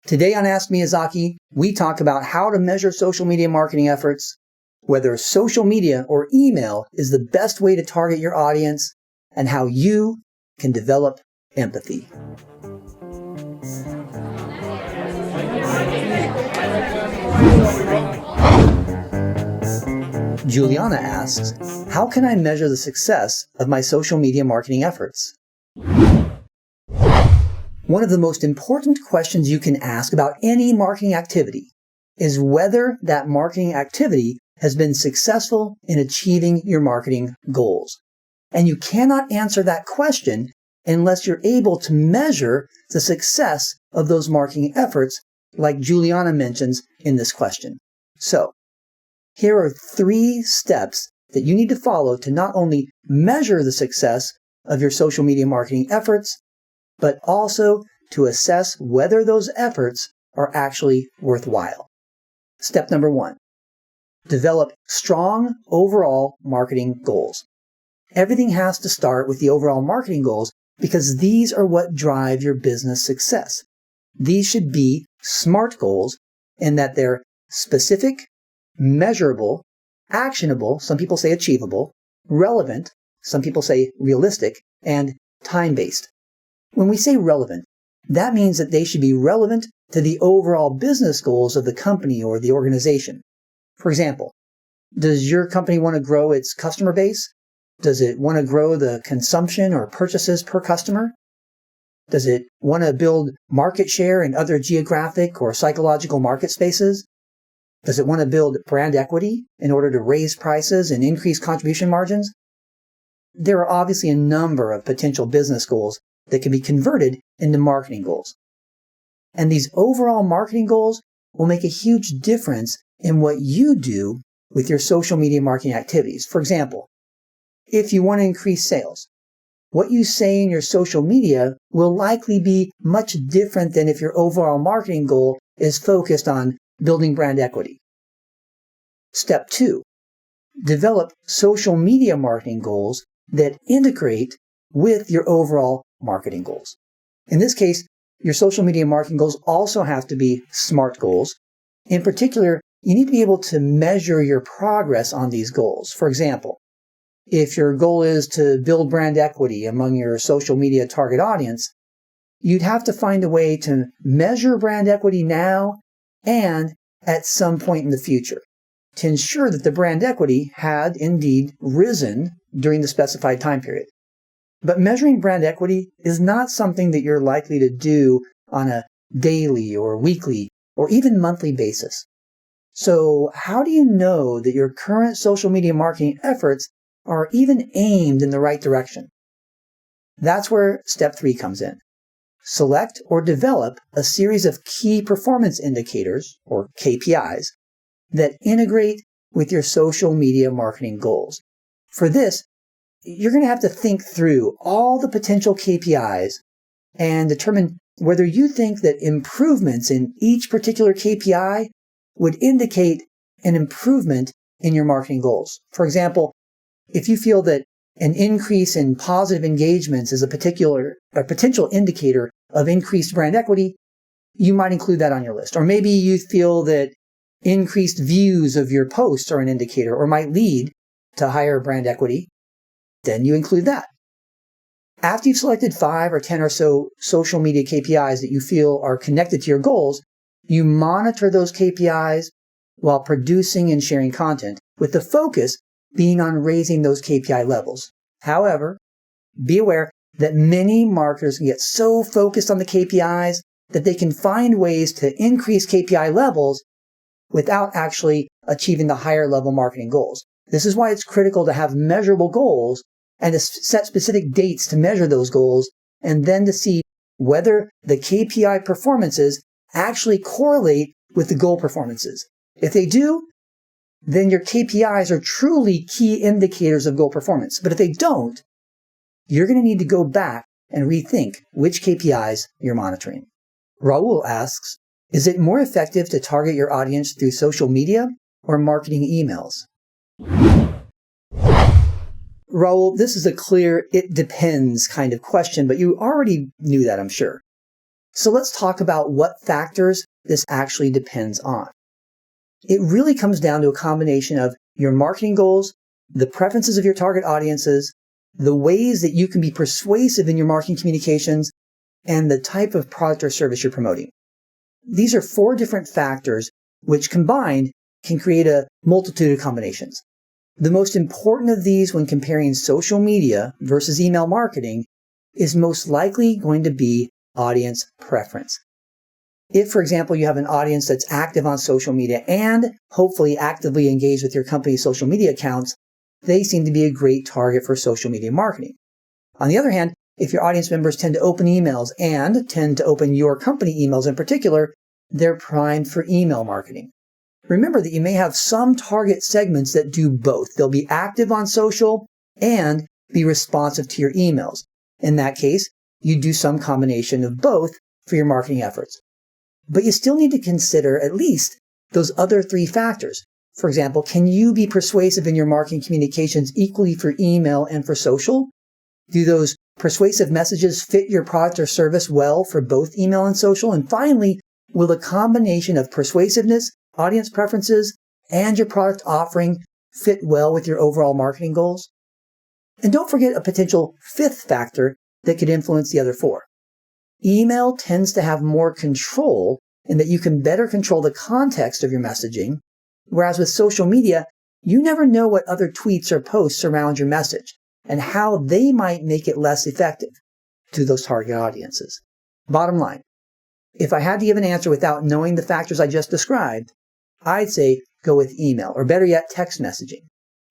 Today on Ask Miyazaki, we talk about how to measure social media marketing efforts, whether social media or email is the best way to target your audience, and how you can develop empathy. Juliana asks, how can I measure the success of my social media marketing efforts? One of the most important questions you can ask about any marketing activity is whether that marketing activity has been successful in achieving your marketing goals. And you cannot answer that question unless you're able to measure the success of those marketing efforts, like Juliana mentions in this question. So, here are 3 steps that you need to follow to not only measure the success of your social media marketing efforts, but also to assess whether those efforts are actually worthwhile. Step number 1, develop strong overall marketing goals. Everything has to start with the overall marketing goals because these are what drive your business success. These should be SMART goals in that they're specific, measurable, actionable, some people say achievable, relevant, some people say realistic, and time-based. When we say relevant, that means that they should be relevant to the overall business goals of the company or the organization. For example, does your company want to grow its customer base? Does it want to grow the consumption or purchases per customer? Does it want to build market share in other geographic or psychological market spaces? Does it want to build brand equity in order to raise prices and increase contribution margins? There are obviously a number of potential business goals that can be converted into marketing goals. And these overall marketing goals will make a huge difference in what you do with your social media marketing activities. For example, if you want to increase sales, what you say in your social media will likely be much different than if your overall marketing goal is focused on building brand equity. Step 2, develop social media marketing goals that integrate with your overall marketing goals. In this case, your social media marketing goals also have to be SMART goals. In particular, you need to be able to measure your progress on these goals. For example, if your goal is to build brand equity among your social media target audience, you'd have to find a way to measure brand equity now and at some point in the future to ensure that the brand equity had indeed risen during the specified time period. But measuring brand equity is not something that you're likely to do on a daily or weekly or even monthly basis. So how do you know that your current social media marketing efforts are even aimed in the right direction? That's where step 3 comes in. Select or develop a series of key performance indicators, or KPIs, that integrate with your social media marketing goals. For this, you're going to have to think through all the potential KPIs and determine whether you think that improvements in each particular KPI would indicate an improvement in your marketing goals. For example, if you feel that an increase in positive engagements is a potential indicator of increased brand equity, you might include that on your list. Or maybe you feel that increased views of your posts are an indicator or might lead to higher brand equity, then you include that. After you've selected 5 or 10 or so social media KPIs that you feel are connected to your goals, you monitor those KPIs while producing and sharing content, with the focus being on raising those KPI levels. However, be aware that many marketers can get so focused on the KPIs that they can find ways to increase KPI levels without actually achieving the higher level marketing goals. This is why it's critical to have measurable goals and to set specific dates to measure those goals, and then to see whether the KPI performances actually correlate with the goal performances. If they do, then your KPIs are truly key indicators of goal performance. But if they don't, you're going to need to go back and rethink which KPIs you're monitoring. Raul asks, is it more effective to target your audience through social media or marketing emails? Raul, this is a clear, it depends kind of question, but you already knew that, I'm sure. So let's talk about what factors this actually depends on. It really comes down to a combination of your marketing goals, the preferences of your target audiences, the ways that you can be persuasive in your marketing communications, and the type of product or service you're promoting. These are 4 different factors which combined can create a multitude of combinations. The most important of these when comparing social media versus email marketing is most likely going to be audience preference. If, for example, you have an audience that's active on social media and hopefully actively engaged with your company's social media accounts, they seem to be a great target for social media marketing. On the other hand, if your audience members tend to open emails and tend to open your company emails in particular, they're primed for email marketing. Remember that you may have some target segments that do both. They'll be active on social and be responsive to your emails. In that case, you do some combination of both for your marketing efforts. But you still need to consider at least those other 3 factors. For example, can you be persuasive in your marketing communications equally for email and for social? Do those persuasive messages fit your product or service well for both email and social? And finally, will a combination of persuasiveness, audience preferences, and your product offering fit well with your overall marketing goals? And don't forget a potential 5th factor that could influence the other 4. Email tends to have more control in that you can better control the context of your messaging, whereas with social media, you never know what other tweets or posts surround your message and how they might make it less effective to those target audiences. Bottom line, if I had to give an answer without knowing the factors I just described, I'd say go with email, or better yet, text messaging,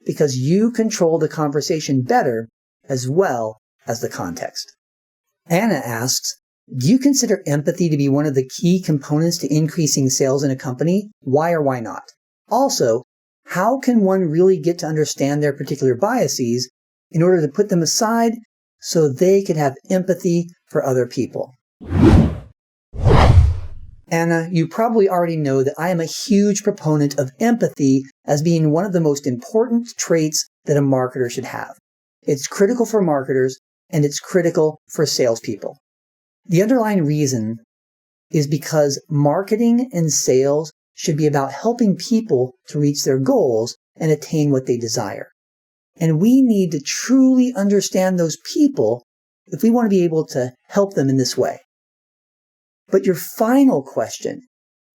because you control the conversation better as well as the context. Anna asks, do you consider empathy to be one of the key components to increasing sales in a company? Why or why not? Also, how can one really get to understand their particular biases in order to put them aside so they can have empathy for other people? Anna, you probably already know that I am a huge proponent of empathy as being one of the most important traits that a marketer should have. It's critical for marketers and it's critical for salespeople. The underlying reason is because marketing and sales should be about helping people to reach their goals and attain what they desire. And we need to truly understand those people if we want to be able to help them in this way. But your final question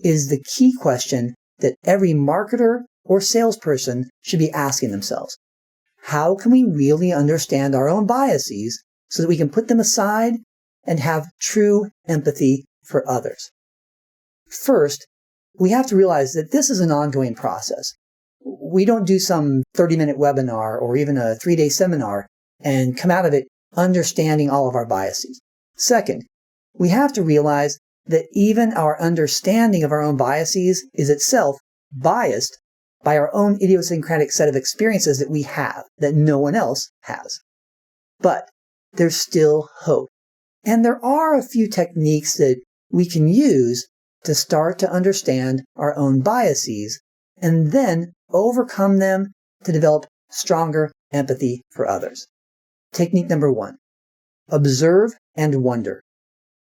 is the key question that every marketer or salesperson should be asking themselves. How can we really understand our own biases so that we can put them aside and have true empathy for others? First, we have to realize that this is an ongoing process. We don't do some 30-minute webinar or even a 3-day seminar and come out of it understanding all of our biases. Second, we have to realize that even our understanding of our own biases is itself biased by our own idiosyncratic set of experiences that we have, that no one else has. But there's still hope. And there are a few techniques that we can use to start to understand our own biases and then overcome them to develop stronger empathy for others. Technique number 1, observe and wonder.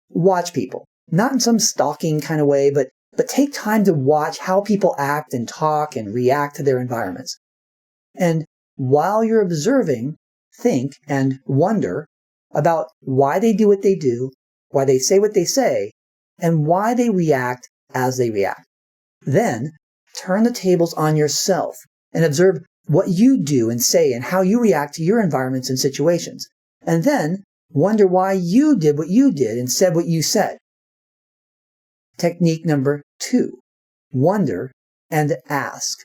Watch people, not in some stalking kind of way, but take time to watch how people act and talk and react to their environments. And while you're observing, think and wonder about why they do what they do, why they say what they say, and why they react as they react. Then, turn the tables on yourself and observe what you do and say and how you react to your environments and situations. And then, wonder why you did what you did and said what you said. Technique number 2, wonder and ask.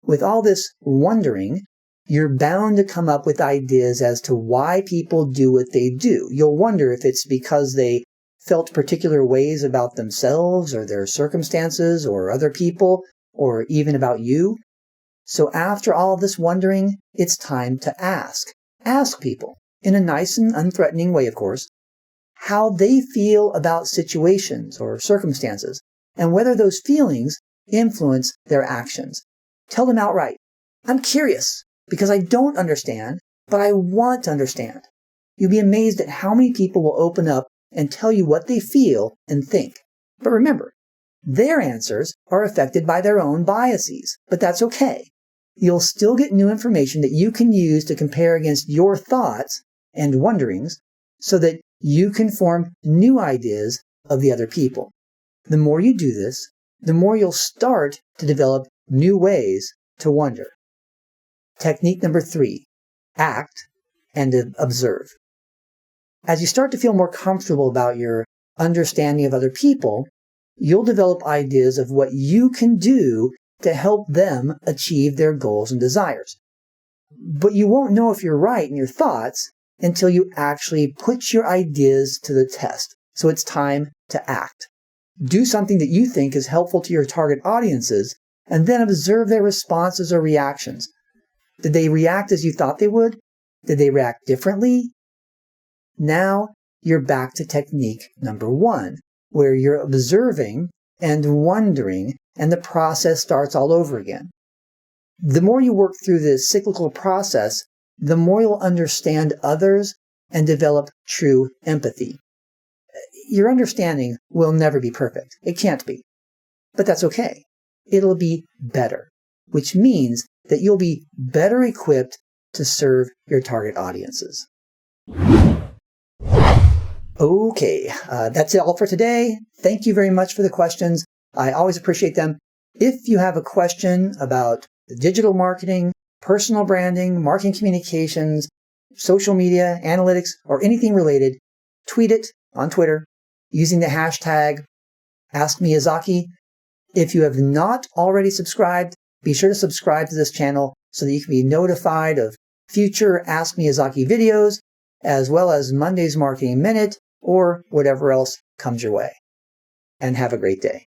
With all this wondering, you're bound to come up with ideas as to why people do what they do. You'll wonder if it's because they felt particular ways about themselves or their circumstances or other people or even about you. So after all of this wondering, it's time to ask. Ask people, in a nice and unthreatening way, of course, how they feel about situations or circumstances and whether those feelings influence their actions. Tell them outright, I'm curious because I don't understand, but I want to understand. You'll be amazed at how many people will open up and tell you what they feel and think. But remember, their answers are affected by their own biases, but that's okay. You'll still get new information that you can use to compare against your thoughts and wonderings so that you can form new ideas of the other people. The more you do this, the more you'll start to develop new ways to wonder. Technique number 3, act and observe. As you start to feel more comfortable about your understanding of other people, you'll develop ideas of what you can do to help them achieve their goals and desires. But you won't know if you're right in your thoughts until you actually put your ideas to the test. So it's time to act. Do something that you think is helpful to your target audiences, and then observe their responses or reactions. Did they react as you thought they would? Did they react differently? Now you're back to technique number 1, where you're observing and wondering, and the process starts all over again. The more you work through this cyclical process, the more you'll understand others and develop true empathy. Your understanding will never be perfect. It can't be. But that's okay. It'll be better, which means that you'll be better equipped to serve your target audiences. Okay, that's it all for today. Thank you very much for the questions. I always appreciate them. If you have a question about digital marketing, personal branding, marketing communications, social media, analytics, or anything related, tweet it on Twitter using the hashtag AskMiyazaki. If you have not already subscribed, be sure to subscribe to this channel so that you can be notified of future Ask Miyazaki videos, as well as Monday's Marketing Minute, or whatever else comes your way. And have a great day.